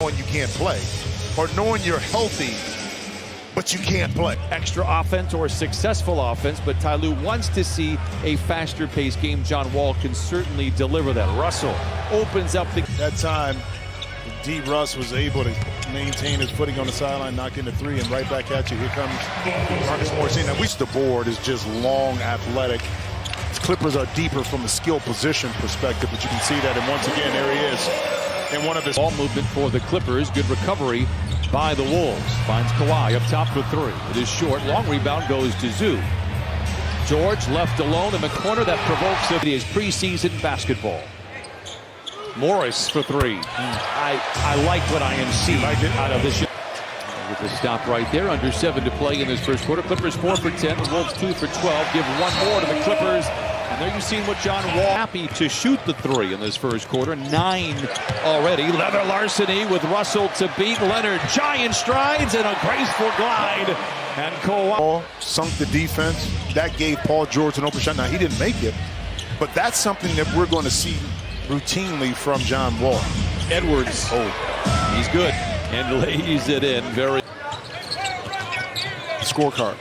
knowing you can't play, or knowing you're healthy, but you can't play. Extra offense or successful offense, but Ty Lue wants to see a faster paced game. John Wall can certainly deliver that. Russell opens up the... That time, D. Russ was able to maintain his footing on the sideline, knock in the three, and right back at you. Here comes Marcus Morris. Now, which the board is just long, athletic. Clippers are deeper from a skill position perspective, but you can see that. And once again, there he is. And one of his ball movement for the Clippers. Good recovery by the Wolves. Finds Kawhi up top for three. It is short. Long rebound goes to Zoo. George left alone in the corner. That provokes it. It is preseason basketball. Morris for three. I like what I am seeing out of this. With the stop right there. Under 7 to play in this first quarter. Clippers 4 for 10. The Wolves 2 for 12. Give one more to the Clippers. And there you've seen what John Wall happy to shoot the three in this first quarter. 9 already. Leather larceny with Russell to beat Leonard. Giant strides and a graceful glide. And Kawhi sunk the defense. That gave Paul George an open shot. Now, he didn't make it, but that's something that we're going to see routinely from John Wall. Edwards. Oh, he's good. And lays it in. Very. Scorecard.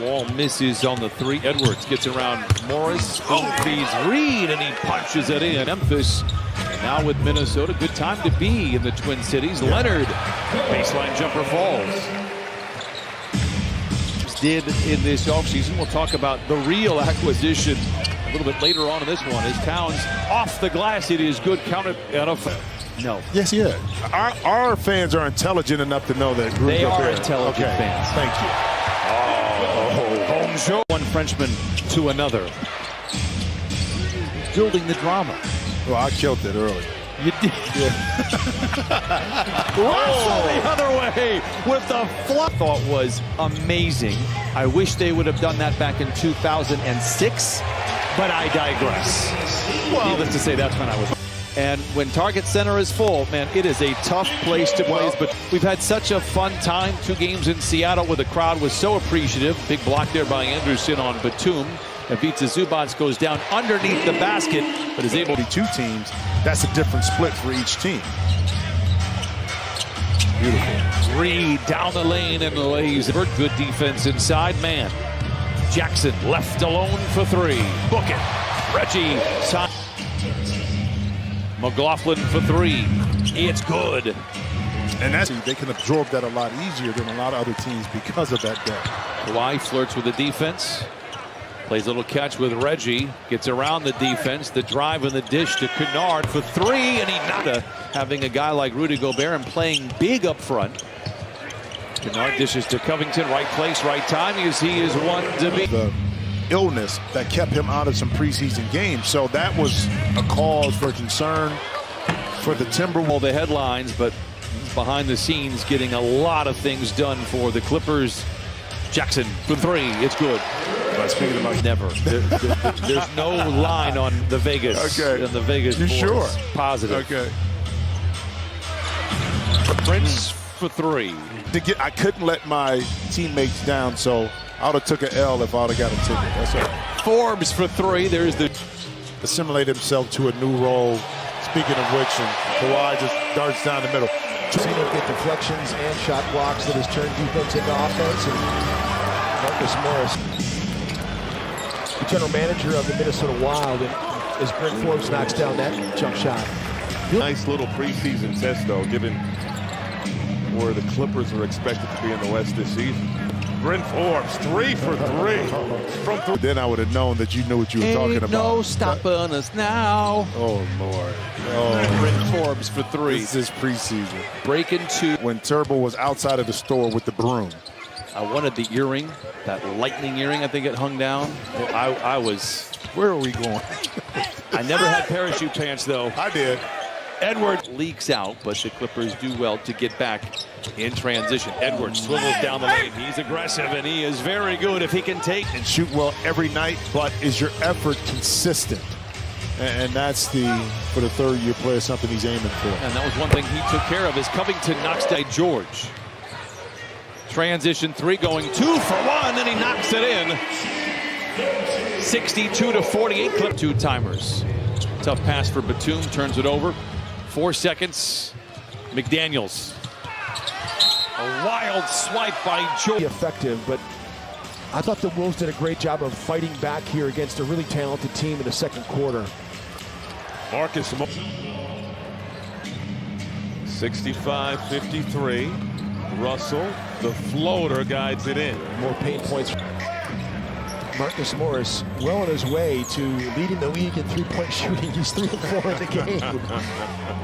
Wall misses on the three. Edwards gets around Morris. Feeds Reed, and he punches it in. Memphis now with Minnesota. Good time to be in the Twin Cities. Leonard, baseline jumper falls. Did in this offseason. We'll talk about the real acquisition a little bit later on in this one. As Towns off the glass, it is good counter. No. Yes, yeah. Our fans are intelligent enough to know that. They are intelligent fans. Thank you. Home show. One Frenchman to another. Building the drama. Well, I killed it early. You did. Yeah. Russell the other way with the flop. Thought was amazing. I wish they would have done that back in 2006, but I digress. Well, needless to say, that's when I was. And when Target Center is full, man, it is a tough place to play. But we've had such a fun time. 2 games in Seattle where the crowd was so appreciative. Big block there by Anderson on Batum. And Vita Zubac goes down underneath the basket, but is able to 2 teams. That's a different split for each team. Beautiful. Reed down the lane and lays. Good defense inside. Man. Jackson left alone for 3. Book it. Reggie. McLaughlin for 3. It's good. And that's, they can absorb that a lot easier than a lot of other teams because of that depth. Kawhi flirts with the defense. Plays a little catch with Reggie. Gets around the defense. The drive and the dish to Kennard for 3. And he not having a guy like Rudy Gobert and playing big up front. Kennard dishes to Covington. Right place, right time. He is one to beat. The illness that kept him out of some preseason games. So that was a cause for concern for the Timberwolves. The headlines, but behind the scenes getting a lot of things done for the Clippers. Jackson for 3. It's good. Speaking about never. There's no line on the Vegas. Okay. On the Vegas. You sure? Positive. Okay. Prince for 3. I couldn't let my teammates down, so I would have took an L if I would have got a ticket. That's right. Forbes for 3. There's the assimilate himself to a new role. Speaking of which, and Kawhi just darts down the middle. Seen him get deflections and shot blocks that has turned defense into offense. And Marcus Morris, the general manager of the Minnesota Wild, and as Brent Forbes knocks down that jump shot. Nice little preseason test, though, given where the Clippers are expected to be in the West this season. Brent Forbes, 3 for 3. From 3. Then I would have known that you knew what you were talking about. No stopping us now. Oh, Lord. Oh. Brent Forbes for 3. This is preseason. Break into. When Turbo was outside of the store with the broom. I wanted the earring, that lightning earring I think it hung down. I was. Where are we going? I never had parachute pants, though. I did. Edwards leaks out, but the Clippers do well to get back in transition. Edwards swivels down the lane. He's aggressive, and he is very good if he can take and shoot well every night, but is your effort consistent? And that's for the third-year player, something he's aiming for. And that was one thing he took care of, is Covington knocks down George. Transition 3 going 2 for 1, and he knocks it in. 62-48, clip 2 timers. Tough pass for Batum, turns it over. 4 seconds. McDaniels. A wild swipe by George. Effective, but I thought the Wolves did a great job of fighting back here against a really talented team in the second quarter. Marcus 65-53. Russell, the floater, guides it in. More pain points. Marcus Morris well on his way to leading the league in three-point shooting. He's 3 of 4 in the game.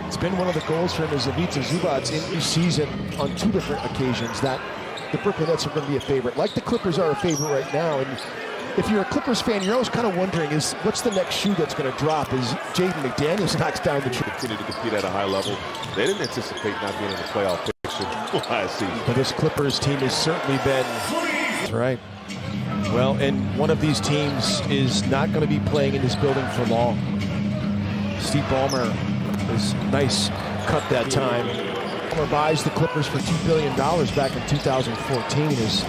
It's been one of the goals for him as Ivica Zubac in each season on 2 different occasions that the Brooklyn Nets are going to be a favorite. Like the Clippers are a favorite right now. And if you're a Clippers fan, you're always kind of wondering, what's the next shoe that's going to drop as Jaden McDaniels knocks down the tree. Continue to compete at a high level. They didn't anticipate not being in the playoff picture last season. But this Clippers team has certainly been. That's right. Well, and one of these teams is not going to be playing in this building for long. Steve Ballmer is nice cut that time. Ballmer buys the Clippers for $2 billion back in 2014. Is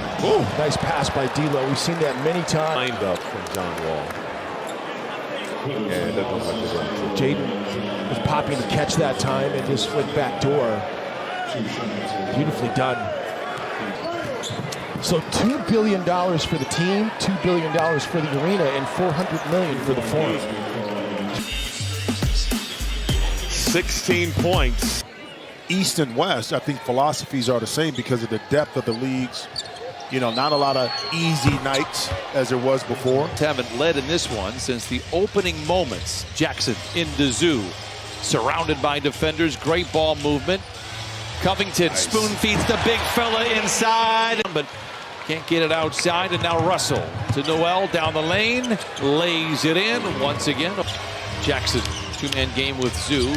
nice pass by D'Lo. We've seen that many times. Lined up from John Wall. Yeah, it doesn't look like it's Jaden was popping to catch that time and just went back door. Beautifully done. So $2 billion for the team, $2 billion for the arena, and $400 million for the forum. 16 points. East and West, I think philosophies are the same because of the depth of the leagues. You know, not a lot of easy nights as there was before. Haven't led in this one since the opening moments. Jackson into Zoo, surrounded by defenders. Great ball movement. Covington spoon feeds the big fella inside, but can't get it outside. And now Russell to Noel down the lane, lays it in once again. Jackson, 2-man game with Zoo.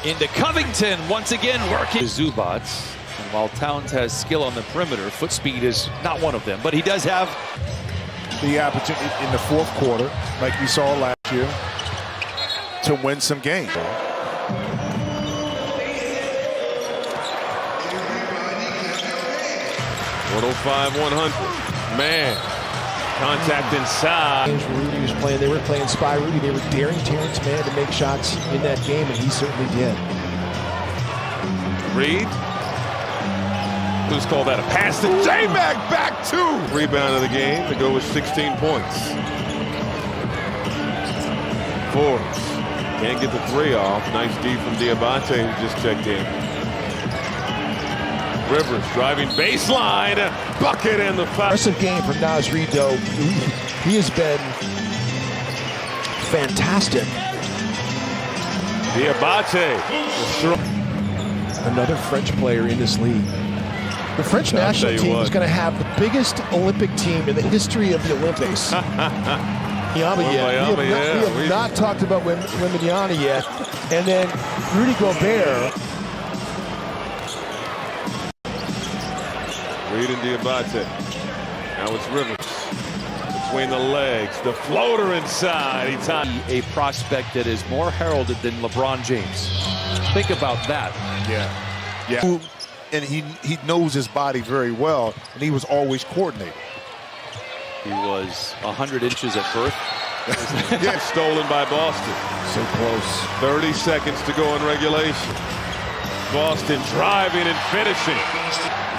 Into Covington once again working. Zubac. And while Towns has skill on the perimeter, foot speed is not one of them, but he does have the opportunity in the fourth quarter, like we saw last year, to win some games. 105-100. Man, contact inside. Rudy was playing. They were playing spy Rudy. They were daring Terrence Mann to make shots in that game, and he certainly did. Reed. Let's call that a pass to J-Mac. Back two. Rebound of the game to go with 16 points. Forbes can't get the 3 off. Nice D from Diabate, who just checked in. Rivers driving baseline, bucket and the foul. Impressive game from Naz Reid, though. He has been fantastic. Diabate. Another French player in this league. The French national team is going to have the biggest Olympic team in the history of the Olympics. We have not talked about Wembanyama yet. And then Rudy Gobert. Reed and Diabate. Now it's Rivers. Between the legs. The floater inside. a prospect that is more heralded than LeBron James. Think about that. Yeah. And he knows his body very well, and he was always coordinated. He was 100 inches at birth. Stolen by Boston. So close. 30 seconds to go in regulation. Boston driving and finishing.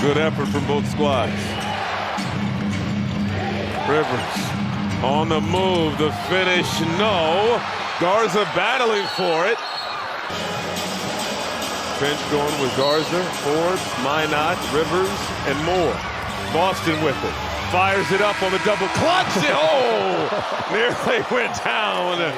Good effort from both squads. Rivers on the move. The finish, no. Garza battling for it. Finch going with Garza, Forbes, Minot, Rivers, and more. Boston with it. Fires it up on the double clutch. Oh! Nearly went down.